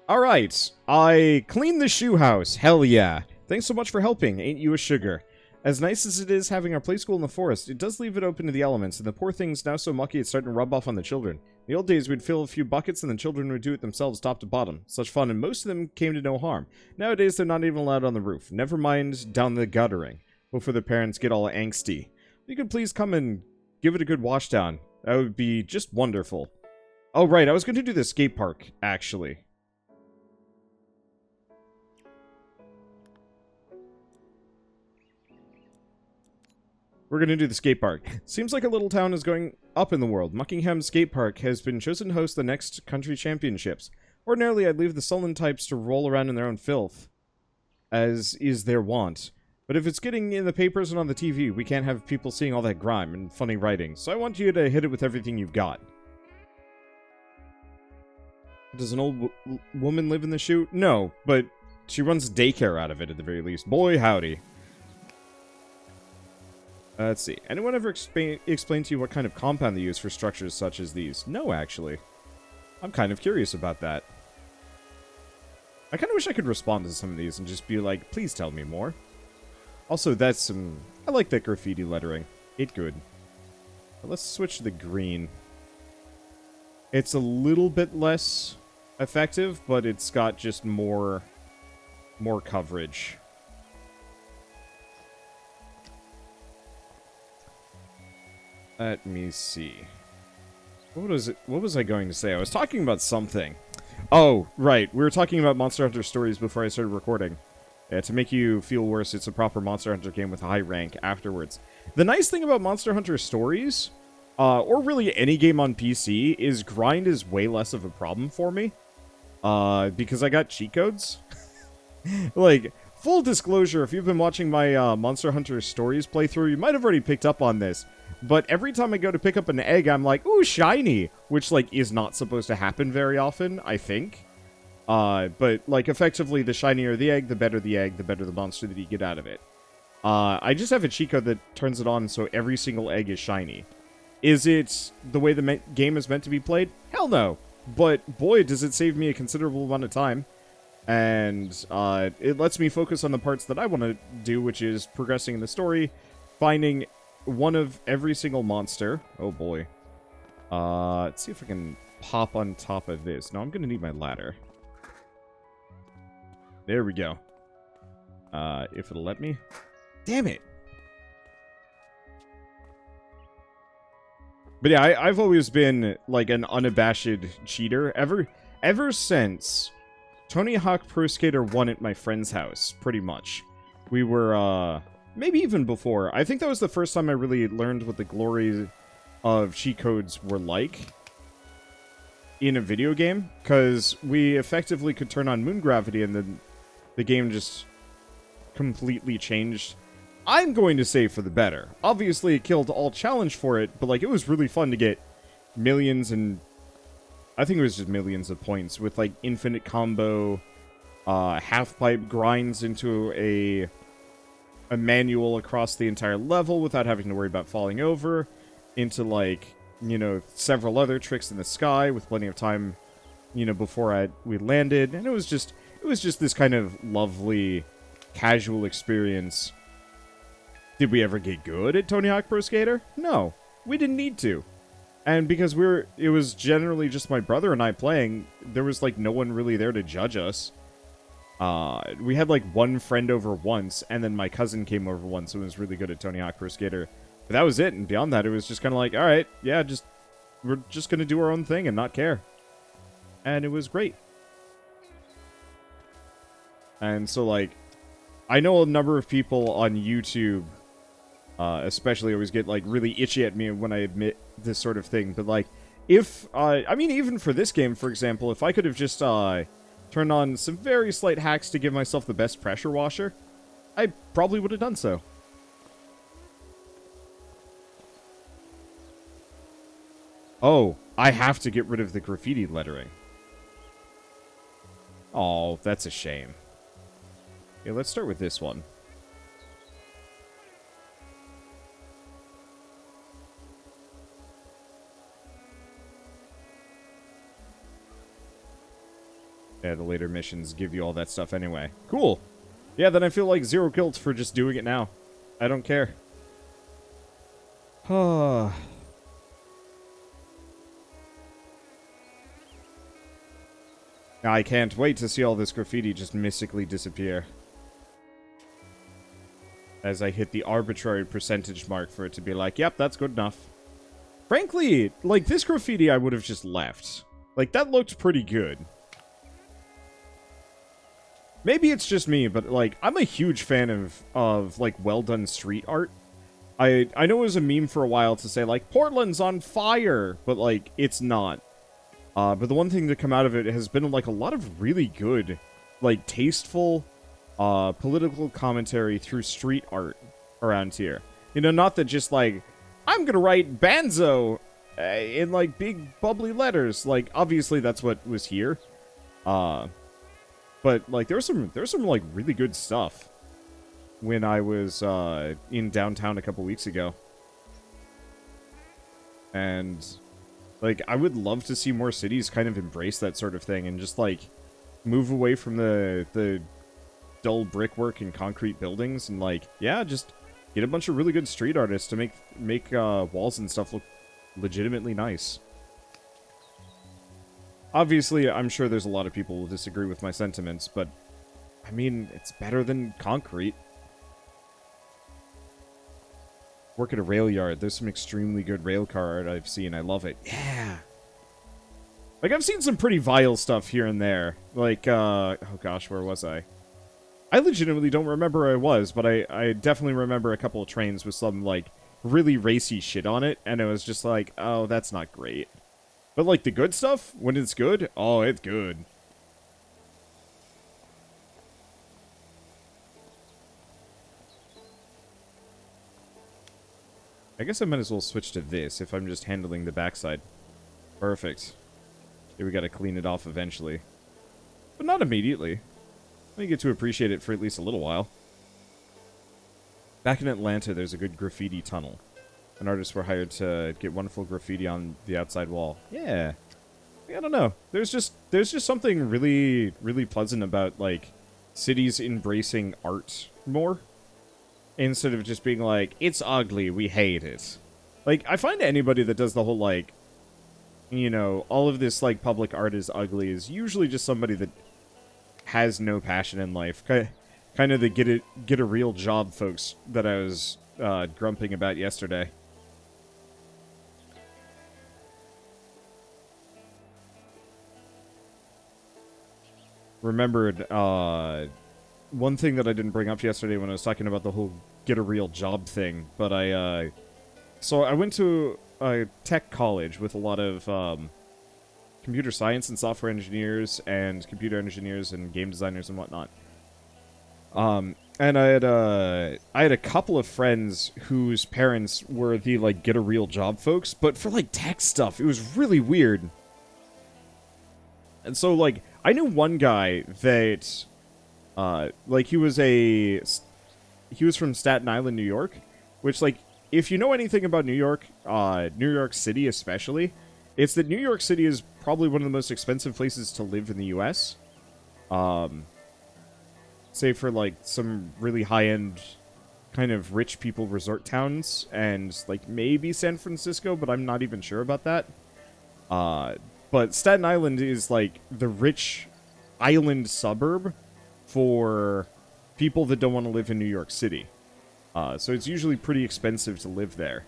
Alright, I cleaned the shoe house. Hell yeah. Thanks so much for helping, ain't you a sugar? As nice as it is having our play school in the forest, it does leave it open to the elements, and the poor thing's now so mucky it's starting to rub off on the children. In the old days, we'd fill a few buckets and the children would do it themselves top to bottom. Such fun, and most of them came to no harm. Nowadays, they're not even allowed on the roof. Never mind down the guttering. Before the parents get all angsty. If you could please come and give it a good wash down. That would be just wonderful. Oh, right, I was going to do the skate park, actually. We're going to do the skate park. Seems like a little town is going up in the world. Muckingham Skate Park has been chosen to host the next country championships. Ordinarily, I'd leave the sullen types to roll around in their own filth, as is their wont. But if it's getting in the papers and on the TV, we can't have people seeing all that grime and funny writing. So I want you to hit it with everything you've got. Does an old woman live in the shoe? No, but she runs daycare out of it at the very least. Boy, howdy. Let's see. Anyone ever explain to you what kind of compound they use for structures such as these? No, actually. I'm kind of curious about that. I kind of wish I could respond to some of these and just be like, please tell me more. Also, that's some... I like that graffiti lettering. It good. But let's switch to the green. It's a little bit less effective, but it's got just more coverage. Let me see. What was I going to say? I was talking about something. Oh, right. We were talking about Monster Hunter Stories before I started recording. To make you feel worse, it's a proper Monster Hunter game with a high rank afterwards. The nice thing about Monster Hunter Stories, or really any game on PC, is grind is way less of a problem for me. Because I got cheat codes. Like, full disclosure, if you've been watching my Monster Hunter Stories playthrough, you might have already picked up on this. But every time I go to pick up an egg, I'm like, ooh, shiny! Which, like, is not supposed to happen very often, I think. But, like, effectively, the shinier the egg, the better the monster that you get out of it. I just have a cheat code that turns it on so every single egg is shiny. Is it the way the game is meant to be played? Hell no! But, boy, does it save me a considerable amount of time. And, it lets me focus on the parts that I want to do, which is progressing in the story, finding one of every single monster. Oh, boy. Let's see if I can pop on top of this. No, I'm going to need my ladder. There we go. If it'll let me. Damn it! But yeah, I've always been, like, an unabashed cheater. Ever since Tony Hawk Pro Skater 1 at my friend's house, pretty much. We were, maybe even before. I think that was the first time I really learned what the glory of cheat codes were like in a video game. Because we effectively could turn on moon gravity and then the game just completely changed. I'm going to say for the better. Obviously, it killed all challenge for it, but, like, it was really fun to get millions and... I think it was just millions of points with, like, infinite combo, half-pipe grinds into a manual across the entire level without having to worry about falling over, into, like, you know, several other tricks in the sky with plenty of time, you know, before we landed, and it was just this kind of lovely, casual experience. Did we ever get good at Tony Hawk Pro Skater? No, we didn't need to. And because it was generally just my brother and I playing, there was, like, no one really there to judge us. We had, like, one friend over once, and then my cousin came over once who was really good at Tony Hawk Pro Skater. But that was it, and beyond that, it was just kind of like, alright, yeah, we're just gonna do our own thing and not care. And it was great. And so, like, I know a number of people on YouTube... especially always get, like, really itchy at me when I admit this sort of thing. But, like, if, I mean, even for this game, for example, if I could have just, turned on some very slight hacks to give myself the best pressure washer, I probably would have done so. Oh, I have to get rid of the graffiti lettering. Oh, that's a shame. Okay, let's start with this one. Yeah, the later missions give you all that stuff anyway. Cool. Yeah, then I feel like zero guilt for just doing it now. I don't care. I can't wait to see all this graffiti just mystically disappear. As I hit the arbitrary percentage mark for it to be like, yep, that's good enough. Frankly, like, this graffiti I would have just left. Like, that looked pretty good. Maybe it's just me, but, like, I'm a huge fan of like, well-done street art. I know it was a meme for a while to say, like, Portland's on fire, but, like, it's not. But the one thing to come out of it has been, like, a lot of really good, like, tasteful, political commentary through street art around here. You know, not that just, like, I'm gonna write Banzo in, like, big, bubbly letters. Like, obviously that's what was here. But, like, there's some, like, really good stuff when I was, in downtown a couple weeks ago. And, like, I would love to see more cities kind of embrace that sort of thing and just, like, move away from the dull brickwork and concrete buildings and, like, yeah, just get a bunch of really good street artists to make walls and stuff look legitimately nice. Obviously, I'm sure there's a lot of people who disagree with my sentiments, but, I mean, it's better than concrete. Work at a rail yard. There's some extremely good rail car art I've seen. I love it. Yeah. Like, I've seen some pretty vile stuff here and there. Like, oh gosh, where was I? I legitimately don't remember where I was, but I definitely remember a couple of trains with some, like, really racy shit on it, and it was just like, oh, that's not great. But, like, the good stuff, when it's good, oh, it's good. I guess I might as well switch to this if I'm just handling the backside. Perfect. Here we gotta clean it off eventually. But not immediately. We get to appreciate it for at least a little while. Back in Atlanta, there's a good graffiti tunnel. An artist were hired to get wonderful graffiti on the outside wall. Yeah. I don't know. There's just something really, really pleasant about, like, cities embracing art more. Instead of just being like, it's ugly, we hate it. Like, I find anybody that does the whole, like, you know, all of this, like, public art is ugly is usually just somebody that has no passion in life. Kind of the get a real job folks that I was grumping about yesterday. Remembered, one thing that I didn't bring up yesterday when I was talking about the whole get a real job thing, but so I went to a tech college with a lot of, computer science and software engineers and computer engineers and game designers and whatnot. And I had a couple of friends whose parents were the, like, get a real job folks, but for, like, tech stuff, it was really weird. And so, like, I knew one guy that, like, he was from Staten Island, New York, which, like, if you know anything about New York City especially, it's that New York City is probably one of the most expensive places to live in the U.S. Save for, like, some really high-end kind of rich people resort towns, and, like, maybe San Francisco, but I'm not even sure about that. But Staten Island is, like, the rich island suburb for people that don't want to live in New York City. So it's usually pretty expensive to live there.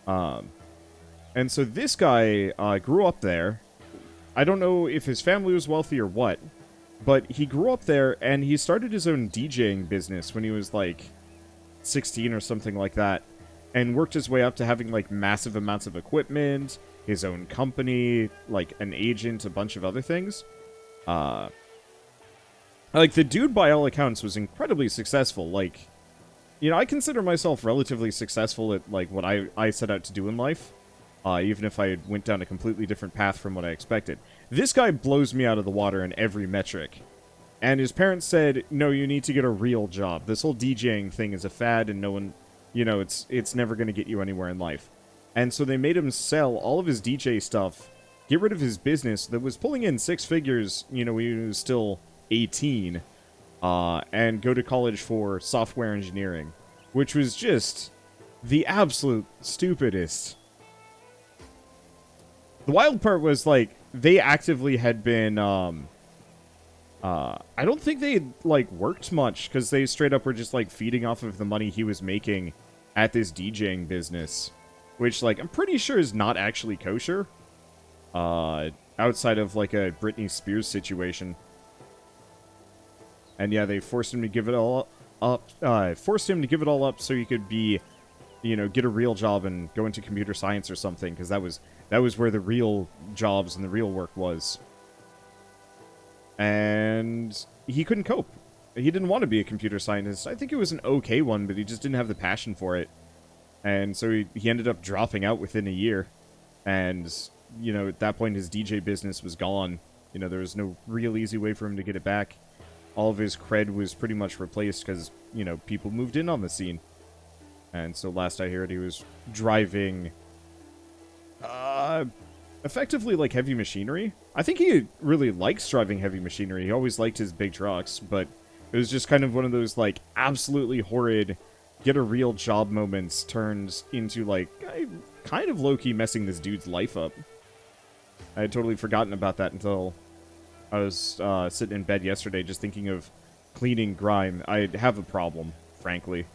And so this guy grew up there. I don't know if his family was wealthy or what, but he grew up there, and he started his own DJing business when he was, like, 16 or something like that, and worked his way up to having, like, massive amounts of equipment, his own company, like, an agent, a bunch of other things. Like, the dude, by all accounts, was incredibly successful. Like, you know, I consider myself relatively successful at, like, what I set out to do in life, even if I went down a completely different path from what I expected. This guy blows me out of the water in every metric. And his parents said, no, you need to get a real job. This whole DJing thing is a fad, and no one, you know, it's never going to get you anywhere in life. And so they made him sell all of his DJ stuff get rid of his business that was pulling in six figures, you know, when he was still 18, and go to college for software engineering, which was just the absolute stupidest. The wild part was, like, they actively had been, I don't think they, like, worked much, because they straight up were just, like, feeding off of the money he was making at this DJing business, which, like, I'm pretty sure is not actually kosher, outside of, like, a Britney Spears situation. And yeah, they forced him to give it all up, so he could be, you know, get a real job and go into computer science or something, because that was where the real jobs and the real work was. And he couldn't cope. He didn't want to be a computer scientist. I think it was an okay one, but he just didn't have the passion for it. And so he ended up dropping out within a year. And, you know, at that point, his DJ business was gone. You know, there was no real easy way for him to get it back. All of his cred was pretty much replaced because, you know, people moved in on the scene. And so last I heard, he was driving, effectively, like, heavy machinery. I think he really likes driving heavy machinery. He always liked his big trucks, but it was just kind of one of those, like, absolutely horrid, get a real job moments turned into, like, kind of low-key messing this dude's life up. I had totally forgotten about that until I was sitting in bed yesterday just thinking of cleaning grime. I have a problem, frankly.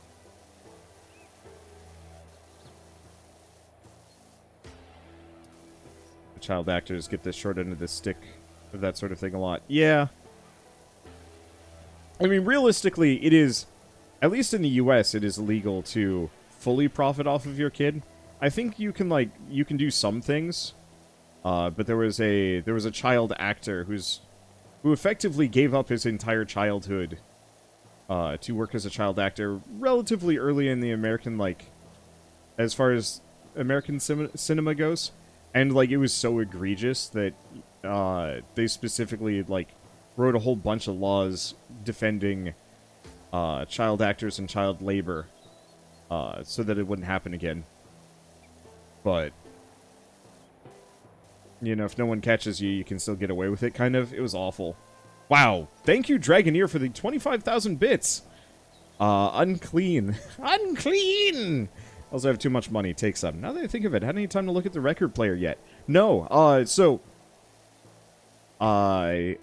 The child actors get the short end of the stick of that sort of thing a lot. Yeah. I mean, realistically, it is, at least in the US, it is illegal to fully profit off of your kid. I think you can, like, you can do some things. But there was a child actor who effectively gave up his entire childhood to work as a child actor relatively early in the American, like, as far as American cinema goes, and, like, it was so egregious that they specifically, like, wrote a whole bunch of laws defending child actors and child labor so that it wouldn't happen again. But you know, if no one catches you, you can still get away with it, kind of. It was awful. Wow. Thank you, Dragoneer, for the 25,000 bits. Unclean. Unclean! Also have too much money. Take some. Now that I think of it, I hadn't any time to look at the record player yet. No. Well,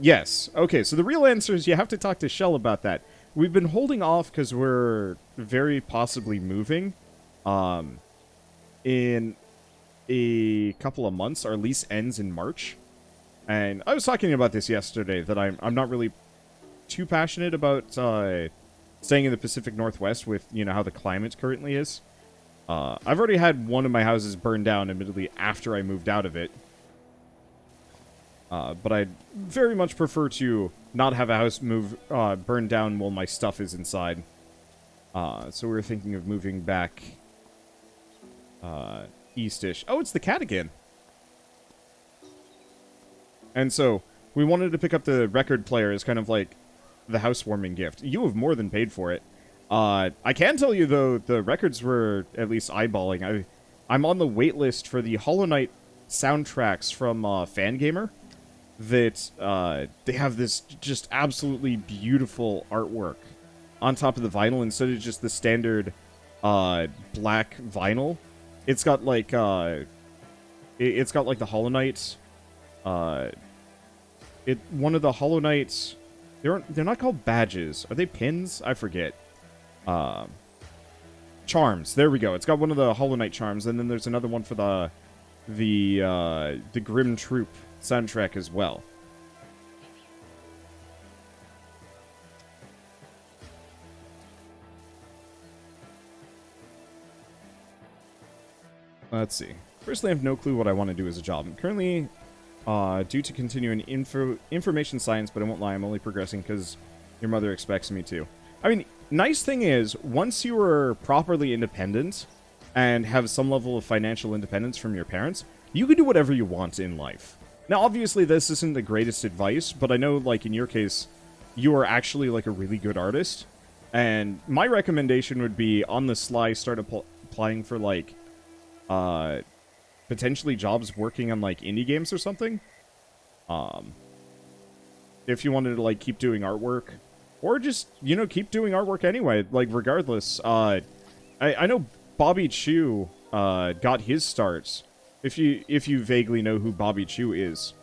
yes. Okay, so the real answer is you have to talk to Shell about that. We've been holding off because we're very possibly moving. In a couple of months. Our lease ends in March. And I was talking about this yesterday, that I'm not really too passionate about staying in the Pacific Northwest with, you know, how the climate currently is. I've already had one of my houses burned down, admittedly, after I moved out of it. But I'd very much prefer to not have a house burned down while my stuff is inside. So we're thinking of moving back east-ish. Oh, it's the cat again. And so, we wanted to pick up the record player as kind of like the housewarming gift. You have more than paid for it. I can tell you, though, the records were at least eyeballing. I'm on the wait list for the Hollow Knight soundtracks from Fangamer. That they have this just absolutely beautiful artwork on top of the vinyl instead of just the standard black vinyl. It's got like it's got like the Hollow Knight. One of the Hollow Knights. They're not called badges. Are they pins? I forget. Charms. There we go. It's got one of the Hollow Knight charms, and then there's another one for the Grim Troop soundtrack as well. Let's see. Firstly, I have no clue what I want to do as a job. I'm currently due to continue in information science, but I won't lie, I'm only progressing because your mother expects me to. I mean, nice thing is, once you are properly independent and have some level of financial independence from your parents, you can do whatever you want in life. Now, obviously, this isn't the greatest advice, but I know, like, in your case, you are actually, like, a really good artist. And my recommendation would be, on the sly, start applying for, like, potentially jobs working on, like, indie games or something. If you wanted to, like, keep doing artwork. Or just, you know, keep doing artwork anyway. Like, regardless. I know Bobby Chew got his starts. If you vaguely know who Bobby Chew is.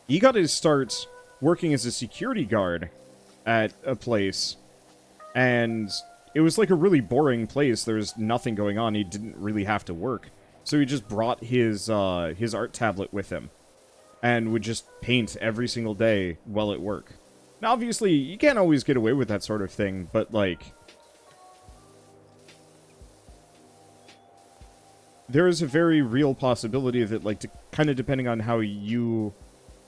He got his start working as a security guard at a place. And it was like a really boring place. There was nothing going on. He didn't really have to work. So he just brought his art tablet with him. And would just paint every single day while at work. Now, obviously, you can't always get away with that sort of thing, but, like, there is a very real possibility that, like, kind of depending on how you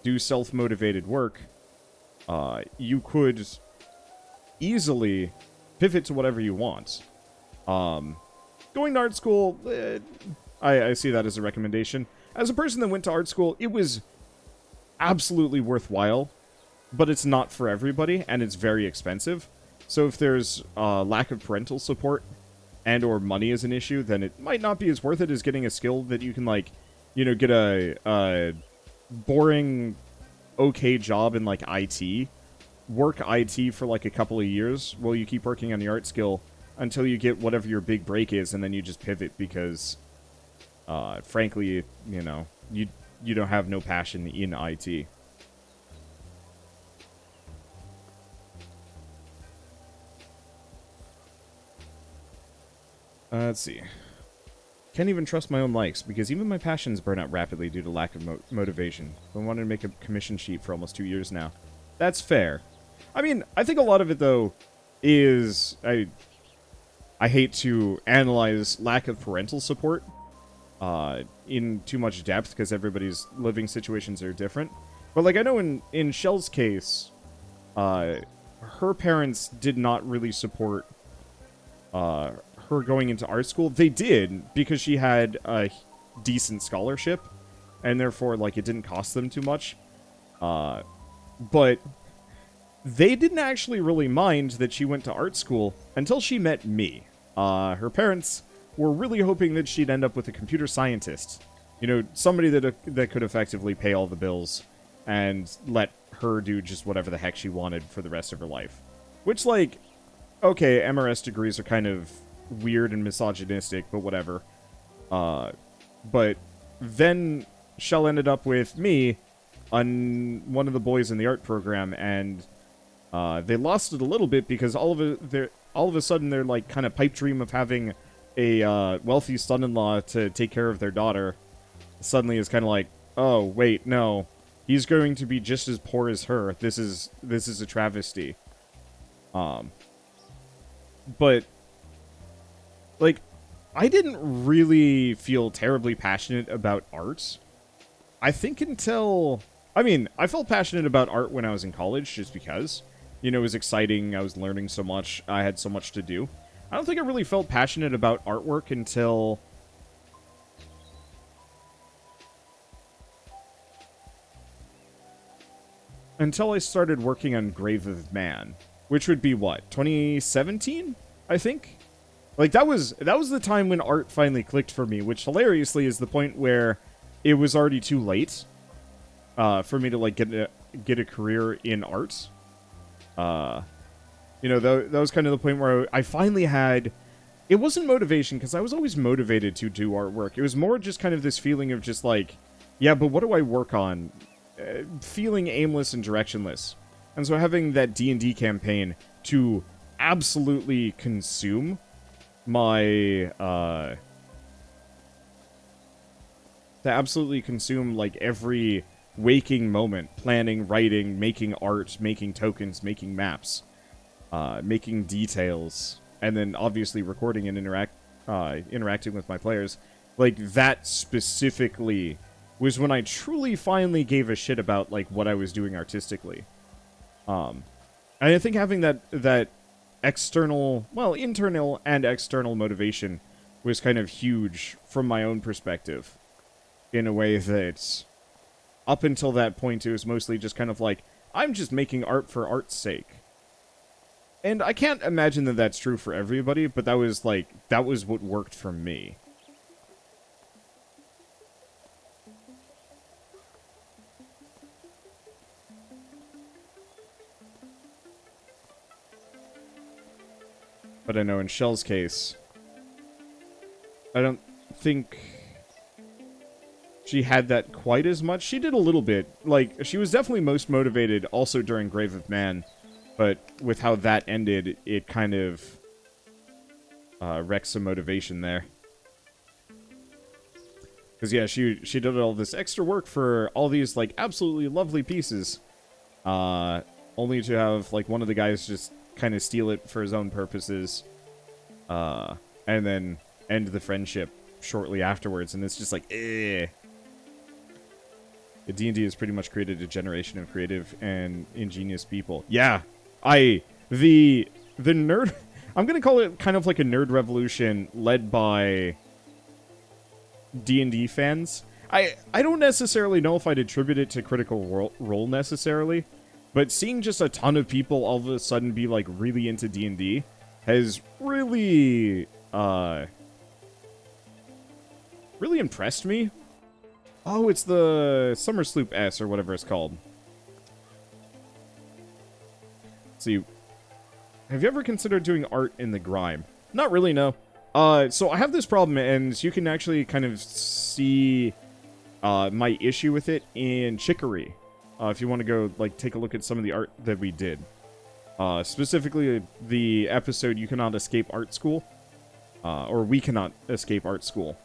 do self-motivated work, you could easily pivot to whatever you want. Going to art school, I see that as a recommendation. As a person that went to art school, it was absolutely worthwhile, but it's not for everybody, and it's very expensive. So if there's lack of parental support and or money is an issue, then it might not be as worth it as getting a skill that you can, like, you know, get a boring, okay job in, like, IT. Work IT for, like, a couple of years while you keep working on the art skill until you get whatever your big break is, and then you just pivot because, frankly, you know, you don't have no passion in IT. Let's see. Can't even trust my own likes, because even my passions burn out rapidly due to lack of motivation. I wanted to make a commission sheet for almost 2 years now. That's fair. I mean, I think a lot of it, though, is... I hate to analyze lack of parental support in too much depth, because everybody's living situations are different. But, like, I know in Shell's case, her parents did not really support her going into art school. They did, because she had a decent scholarship, and therefore, like, it didn't cost them too much. But they didn't actually really mind that she went to art school until she met me. Her parents were really hoping that she'd end up with a computer scientist. You know, somebody that could effectively pay all the bills and let her do just whatever the heck she wanted for the rest of her life. Which, like, okay, MRS degrees are kind of weird and misogynistic, but whatever. But then Shell ended up with me on one of the boys in the art program, and they lost it a little bit because all of a sudden their, like, kind of pipe dream of having a wealthy son-in-law to take care of their daughter suddenly is kind of like, oh wait, no, he's going to be just as poor as her. This is a travesty. But, like, I didn't really feel terribly passionate about art. I think until... I mean, I felt passionate about art when I was in college, just because. You know, it was exciting, I was learning so much, I had so much to do. I don't think I really felt passionate about artwork until... I started working on Grave of Man. Which would be, what, 2017? I think? Like, that was the time when art finally clicked for me, which hilariously is the point where it was already too late for me to, like, get a career in art. You know, that was kind of the point where I finally had... It wasn't motivation, because I was always motivated to do artwork. It was more just kind of this feeling of just, like, yeah, but what do I work on? Feeling aimless and directionless. And so having that D&D campaign to absolutely consume my, like, every waking moment, planning, writing, making art, making tokens, making maps, making details, and then obviously recording and interacting with my players. Like, that specifically was when I truly finally gave a shit about, like, what I was doing artistically. And I think having that external, well, internal and external motivation was kind of huge from my own perspective, in a way that up until that point it was mostly just kind of like, I'm just making art for art's sake. And I can't imagine that that's true for everybody, but that was what worked for me. But I know in Shell's case, I don't think she had that quite as much. She did a little bit. Like, she was definitely most motivated also during Grave of Man. But with how that ended, it kind of wrecked some motivation there. Because, yeah, she did all this extra work for all these, like, absolutely lovely pieces. Only to have, like, one of the guys just kind of steal it for his own purposes. And then end the friendship shortly afterwards. And it's just like, eh. D&D has pretty much created a generation of creative and ingenious people. Yeah, the nerd... I'm going to call it kind of like a nerd revolution led by D&D fans. I don't necessarily know if I'd attribute it to Critical Role necessarily, but seeing just a ton of people all of a sudden be, like, really into D&D has really, really impressed me. Oh, it's the Summer Sloop S, or whatever it's called. Let's see. Have you ever considered doing art in the grime? Not really, no. So I have this problem, and you can actually kind of see my issue with it in Chicory. If you want to go, like, take a look at some of the art that we did. Specifically, the episode You Cannot Escape Art School. Or We Cannot Escape Art School.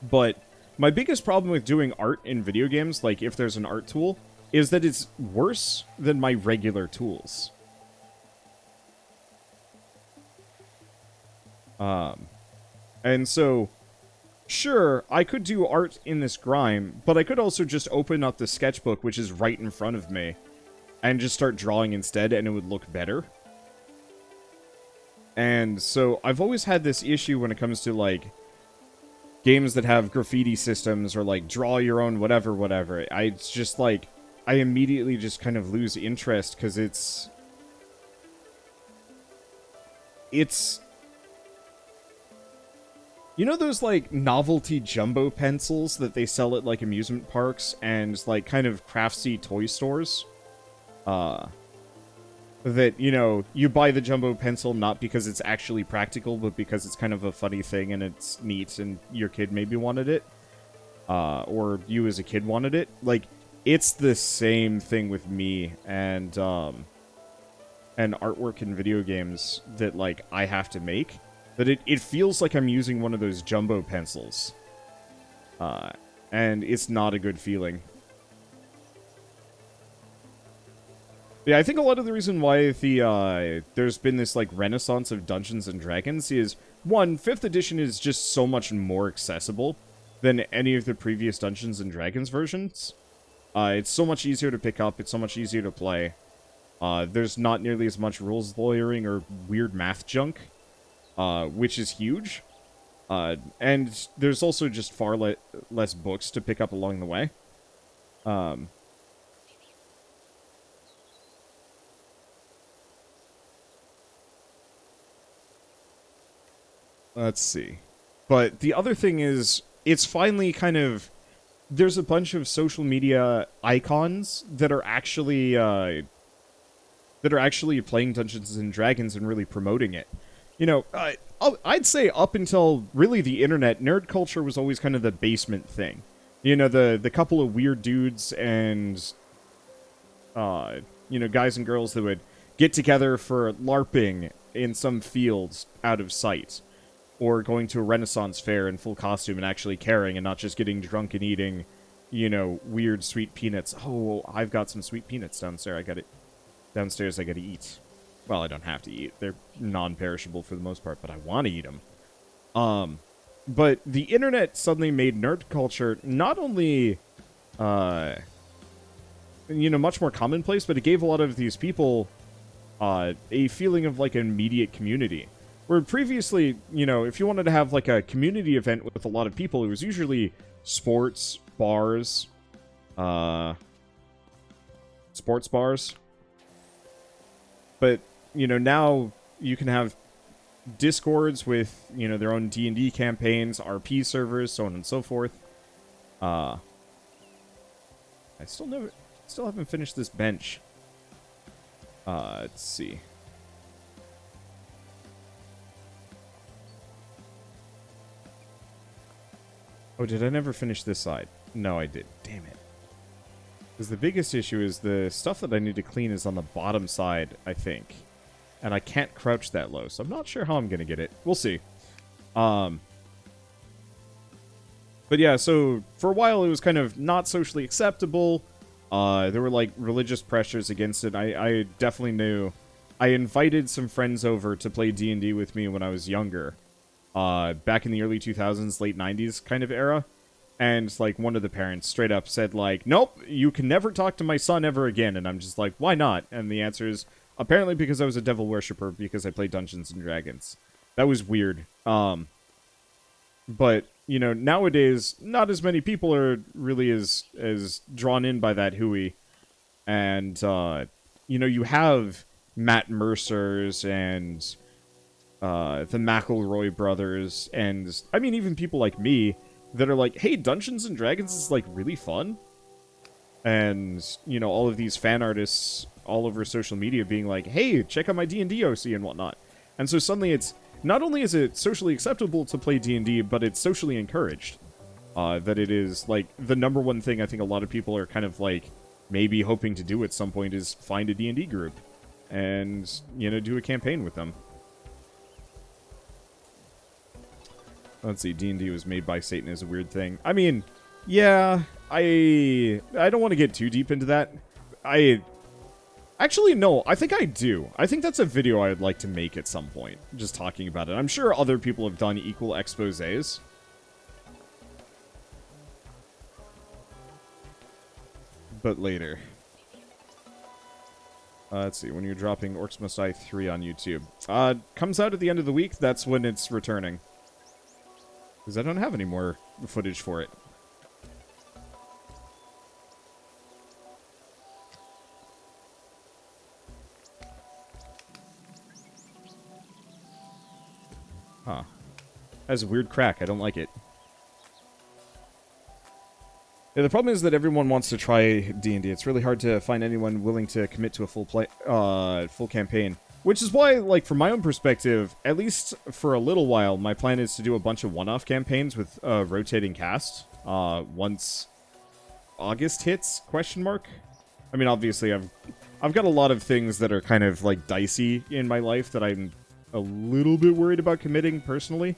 But my biggest problem with doing art in video games, like if there's an art tool, is that it's worse than my regular tools. And so, sure, I could do art in this grime, but I could also just open up the sketchbook, which is right in front of me, and just start drawing instead, and it would look better. And so, I've always had this issue when it comes to, like, games that have graffiti systems, or, like, draw your own whatever. It's just, like, I immediately just kind of lose interest, because it's... You know those, like, novelty jumbo pencils that they sell at, like, amusement parks and, like, kind of craftsy toy stores? That, you know, you buy the jumbo pencil not because it's actually practical, but because it's kind of a funny thing and it's neat and your kid maybe wanted it. Or you as a kid wanted it. Like, it's the same thing with me and artwork in video games that, like, I have to make. That it feels like I'm using one of those jumbo pencils. And it's not a good feeling. Yeah, I think a lot of the reason why there's been this, like, renaissance of Dungeons and Dragons is, one, 5th edition is just so much more accessible than any of the previous Dungeons and Dragons versions. It's so much easier to pick up, it's so much easier to play. There's not nearly as much rules lawyering or weird math junk, which is huge. And there's also just far less books to pick up along the way. Let's see. But the other thing is, it's finally kind of... There's a bunch of social media icons that are actually playing Dungeons and Dragons and really promoting it. You know, I'd say up until really the internet, nerd culture was always kind of the basement thing. You know, the couple of weird dudes and, you know, guys and girls that would get together for LARPing in some fields out of sight. Or going to a Renaissance fair in full costume and actually caring and not just getting drunk and eating, you know, weird sweet peanuts. Oh, I've got some sweet peanuts downstairs. I gotta eat. Well, I don't have to eat. They're non-perishable for the most part, but I want to eat them. But the internet suddenly made nerd culture not only, you know, much more commonplace, but it gave a lot of these people a feeling of, like, an immediate community. Where previously, you know, if you wanted to have, like, a community event with a lot of people, it was usually sports bars. But, you know, now you can have Discords with, you know, their own D&D campaigns, RP servers, so on and so forth. I still haven't finished this bench. Let's see. Oh, did I never finish this side? No, I did. Damn it. Because the biggest issue is the stuff that I need to clean is on the bottom side, I think. And I can't crouch that low, so I'm not sure how I'm going to get it. We'll see. But yeah, so for a while it was kind of not socially acceptable. There were like religious pressures against it. I definitely knew. I invited some friends over to play D&D with me when I was younger. Back in the early 2000s, late 90s kind of era. And, like, one of the parents straight up said, like, nope, you can never talk to my son ever again. And I'm just like, why not? And the answer is, apparently because I was a devil worshiper because I played Dungeons and Dragons. That was weird. But, you know, nowadays, not as many people are really as drawn in by that hooey. And, you know, you have Matt Mercer's and the McElroy brothers, and, I mean, even people like me, that are like, hey, Dungeons and Dragons is, like, really fun. And, you know, all of these fan artists all over social media being like, hey, check out my D&D OC and whatnot. And so suddenly it's, not only is it socially acceptable to play D&D, but it's socially encouraged. That it is, like, the #1 thing I think a lot of people are kind of, like, maybe hoping to do at some point is find a D&D group. And, you know, do a campaign with them. Let's see, D&D was made by Satan is a weird thing. I mean, yeah, I don't want to get too deep into that. Actually, no, I think I do. I think that's a video I'd like to make at some point, just talking about it. I'm sure other people have done equal exposés. But later. Let's see, when you're dropping Orcs Must Die 3 on YouTube. Comes out at the end of the week, that's when it's returning. Because I don't have any more footage for it. Huh. Has a weird crack. I don't like it. Yeah, the problem is that everyone wants to try D&D. It's really hard to find anyone willing to commit to a full campaign. Which is why, like, from my own perspective, at least for a little while, my plan is to do a bunch of one-off campaigns with rotating cast. Once August hits, question mark? I mean, obviously, I've got a lot of things that are kind of, like, dicey in my life that I'm a little bit worried about committing, personally.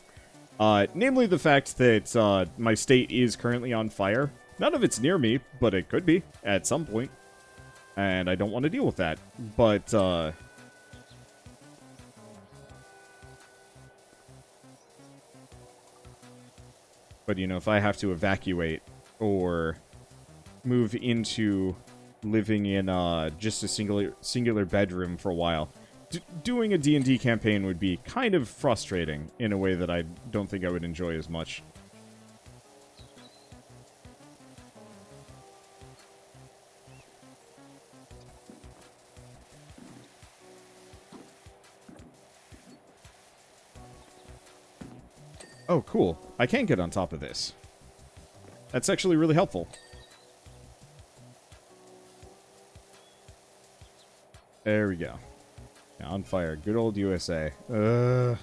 Namely the fact that my state is currently on fire. None of it's near me, but it could be at some point. And I don't want to deal with that. But, you know, if I have to evacuate or move into living in just a singular bedroom for a while, doing a D&D campaign would be kind of frustrating in a way that I don't think I would enjoy as much. Oh, cool. I can get on top of this. That's actually really helpful. There we go. Yeah, on fire. Good old USA. How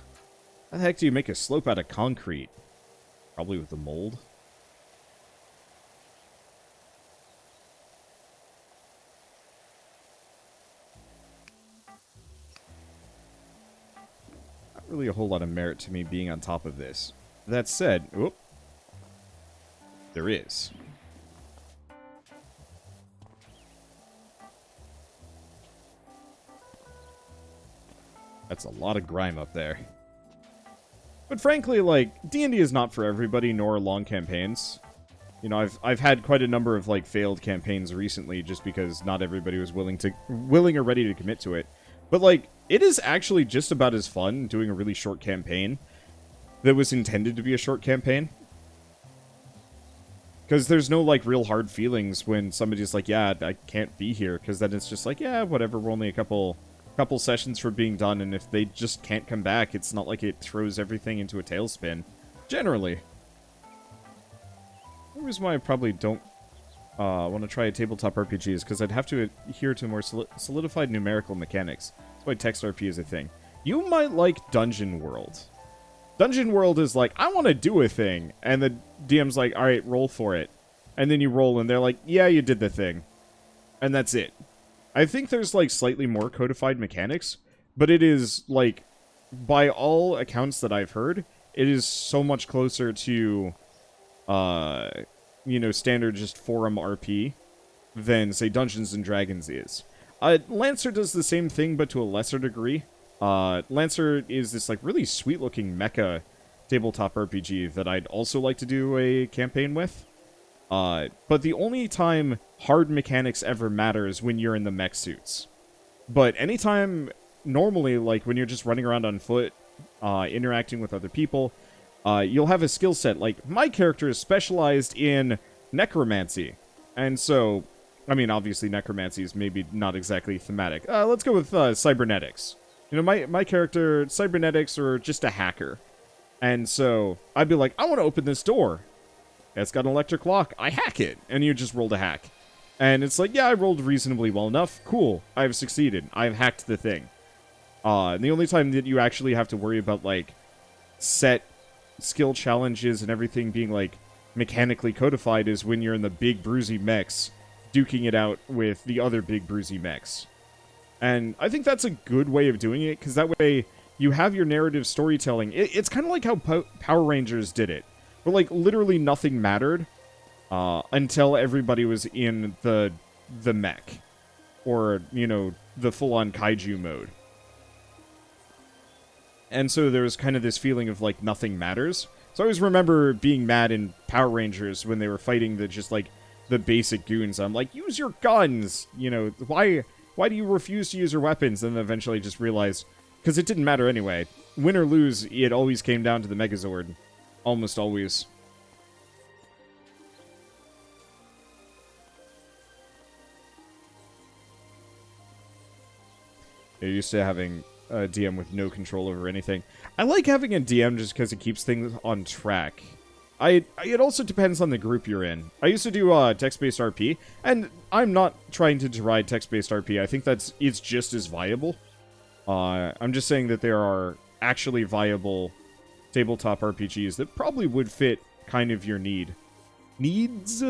the heck do you make a slope out of concrete? Probably with the mold. Not really a whole lot of merit to me being on top of this. That said, whoop, there is. That's a lot of grime up there. But frankly, like, D&D is not for everybody, nor long campaigns. You know, I've had quite a number of, like, failed campaigns recently just because not everybody was willing or ready to commit to it. But, like, it is actually just about as fun doing a really short campaign that was intended to be a short campaign. Because there's no, like, real hard feelings when somebody's like, yeah, I can't be here. Because then it's just like, yeah, whatever, we're only a couple sessions for being done, and if they just can't come back, it's not like it throws everything into a tailspin. Generally. The reason why I probably don't want to try a tabletop RPG is because I'd have to adhere to more solidified numerical mechanics. That's why text RP is a thing. You might like Dungeon World. Dungeon World is like, I want to do a thing. And the DM's like, all right, roll for it. And then you roll and they're like, yeah, you did the thing. And that's it. I think there's like slightly more codified mechanics, but it is like, by all accounts that I've heard, it is so much closer to, you know, standard just forum RP than, say, Dungeons and Dragons is. Lancer does the same thing, but to a lesser degree. Lancer is this, like, really sweet-looking mecha tabletop RPG that I'd also like to do a campaign with. But the only time hard mechanics ever matter is when you're in the mech suits. But anytime, normally, like, when you're just running around on foot, interacting with other people, you'll have a skill set. Like, my character is specialized in necromancy. And so, I mean, obviously necromancy is maybe not exactly thematic. Let's go with cybernetics. You know, my character, cybernetics, or just a hacker. And so, I'd be like, I want to open this door. It's got an electric lock. I hack it. And you just rolled a hack. And it's like, yeah, I rolled reasonably well enough. Cool. I've succeeded. I've hacked the thing. And the only time that you actually have to worry about, like, set skill challenges and everything being, like, mechanically codified is when you're in the big bruisey mechs, duking it out with the other big bruisey mechs. And I think that's a good way of doing it, because that way you have your narrative storytelling. It's kind of like how Power Rangers did it, where, like, literally nothing mattered until everybody was in the mech, or, you know, the full-on kaiju mode. And so there was kind of this feeling of, like, nothing matters. So I always remember being mad in Power Rangers when they were fighting the basic goons. I'm like, use your guns! You know, why do you refuse to use your weapons? And then eventually just realized, because it didn't matter anyway. Win or lose, it always came down to the Megazord. Almost always. You're used to having a DM with no control over anything. I like having a DM just because it keeps things on track. It also depends on the group you're in. I used to do text-based RP, and I'm not trying to deride text-based RP. I think it's just as viable. I'm just saying that there are actually viable tabletop RPGs that probably would fit kind of your needs,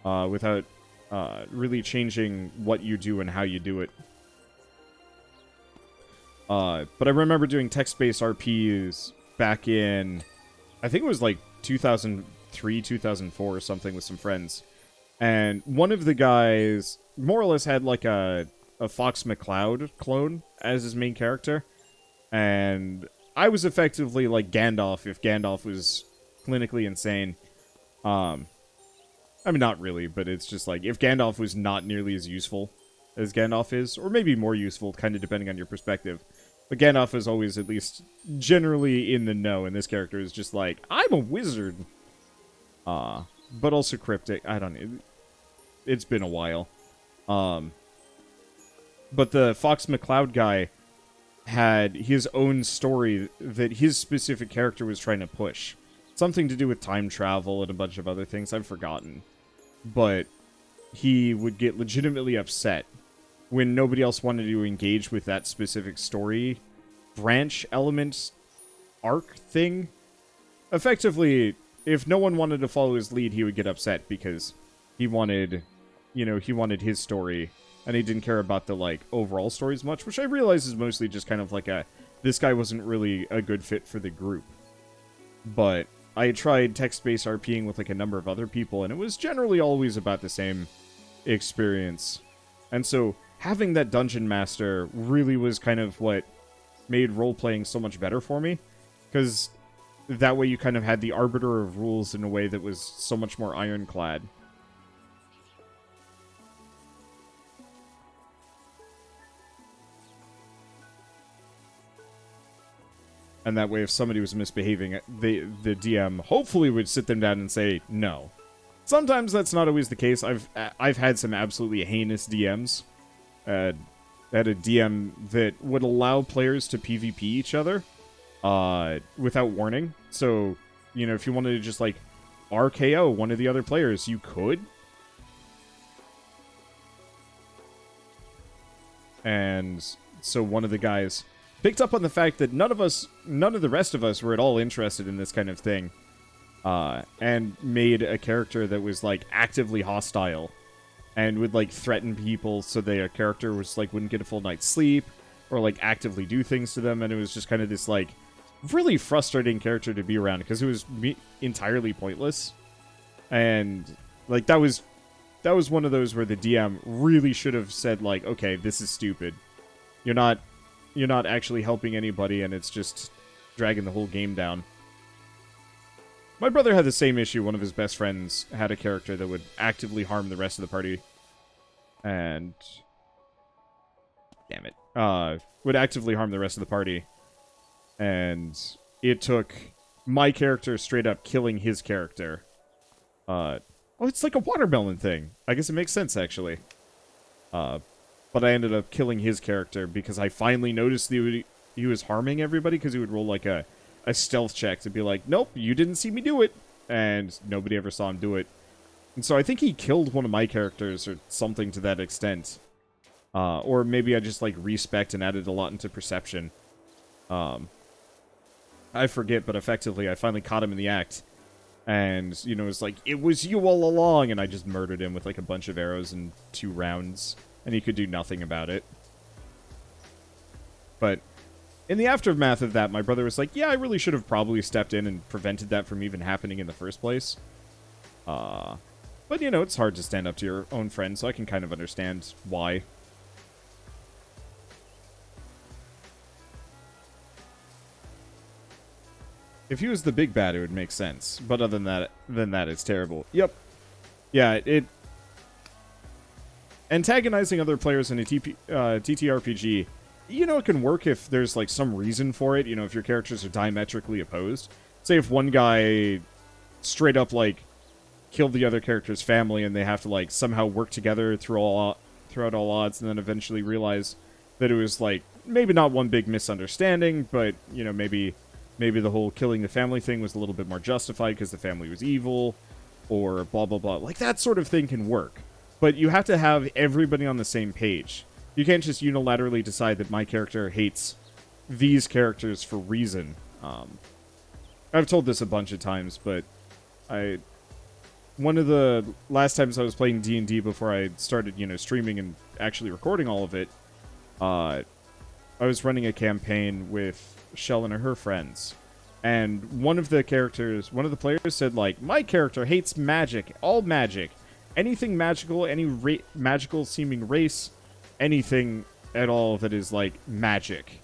without really changing what you do and how you do it. But I remember doing text-based RPs back in, I think it was like 2003, 2004 or something with some friends. And one of the guys more or less had like a Fox McCloud clone as his main character. And I was effectively like Gandalf if Gandalf was clinically insane. I mean, not really, but it's just like, if Gandalf was not nearly as useful as Gandalf is, or maybe more useful, kind of depending on your perspective. But Gandalf is always at least generally in the know, and this character is just like, I'm a wizard. But also cryptic. I don't know. It's been a while. But the Fox McCloud guy had his own story that his specific character was trying to push. Something to do with time travel and a bunch of other things. I've forgotten. But he would get legitimately upset when nobody else wanted to engage with that specific story branch element arc thing. Effectively, if no one wanted to follow his lead, he would get upset because he wanted, you know, he wanted his story and he didn't care about the, like, overall stories much, which I realize is mostly just kind of like this guy wasn't really a good fit for the group. But I tried text-based RPing with, like, a number of other people, and it was generally always about the same experience. And so having that dungeon master really was kind of what made role-playing so much better for me, because that way you kind of had the arbiter of rules in a way that was so much more ironclad. And that way, if somebody was misbehaving, the DM hopefully would sit them down and say, no. Sometimes that's not always the case. I've had some absolutely heinous DMs. Had a DM that would allow players to PvP each other without warning. So, you know, if you wanted to just, like, RKO one of the other players, you could. And so one of the guys picked up on the fact that none of the rest of us were at all interested in this kind of thing, and made a character that was, like, actively hostile, and would, like, threaten people so their character was, like, wouldn't get a full night's sleep, or, like, actively do things to them, and it was just kind of this, like, really frustrating character to be around, because it was entirely pointless, and, like, that was one of those where the DM really should have said, like, okay, this is stupid. You're not actually helping anybody, and it's just dragging the whole game down. My brother had the same issue. One of his best friends had a character that would actively harm the rest of the party. And... damn it. Would actively harm the rest of the party. And it took my character straight up killing his character. Oh, it's like a watermelon thing. I guess it makes sense, actually. But I ended up killing his character because I finally noticed that he was harming everybody, because he would roll, like, a stealth check to be like, nope, you didn't see me do it. And nobody ever saw him do it. And so I think he killed one of my characters or something to that extent. Or maybe I just, like, respect and added a lot into perception. I forget, but effectively I finally caught him in the act. And, you know, it's like, it was you all along! And I just murdered him with, like, a bunch of arrows in 2 rounds. And he could do nothing about it. But in the aftermath of that, my brother was like, yeah, I really should have probably stepped in and prevented that from even happening in the first place. But, you know, it's hard to stand up to your own friend, so I can kind of understand why. If he was the big bad, it would make sense. But other than that, it's terrible. Yep. Yeah, antagonizing other players in a TTRPG, you know, it can work if there's, like, some reason for it. You know, if your characters are diametrically opposed. Say if one guy straight up, like, killed the other character's family and they have to, like, somehow work together throughout all odds, and then eventually realize that it was, like, maybe not one big misunderstanding, but, you know, maybe the whole killing the family thing was a little bit more justified because the family was evil, or blah, blah, blah. Like, that sort of thing can work. But you have to have everybody on the same page. You can't just unilaterally decide that my character hates these characters for reason. I've told this a bunch of times, but one of the last times I was playing D&D before I started, you know, streaming and actually recording all of it, I was running a campaign with Shell and her friends. And one of the players said, like, my character hates magic, all magic. Anything magical, any magical-seeming race, anything at all that is, like, magic.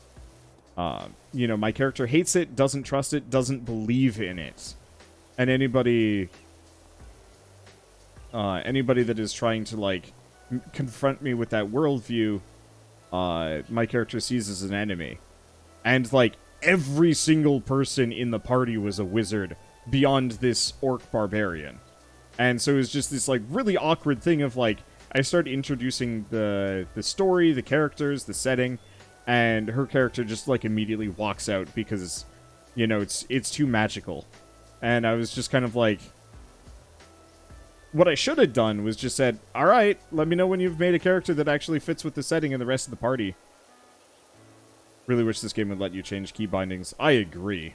You know, my character hates it, doesn't trust it, doesn't believe in it. And anybody that is trying to, like, confront me with that worldview, my character sees as an enemy. And, like, every single person in the party was a wizard beyond this orc barbarian. And so it was just this, like, really awkward thing of, like, I started introducing the story, the characters, the setting, and her character just, like, immediately walks out because, you know, it's too magical. And I was just kind of like... what I should have done was just said, alright, let me know when you've made a character that actually fits with the setting and the rest of the party. Really wish this game would let you change key bindings. I agree.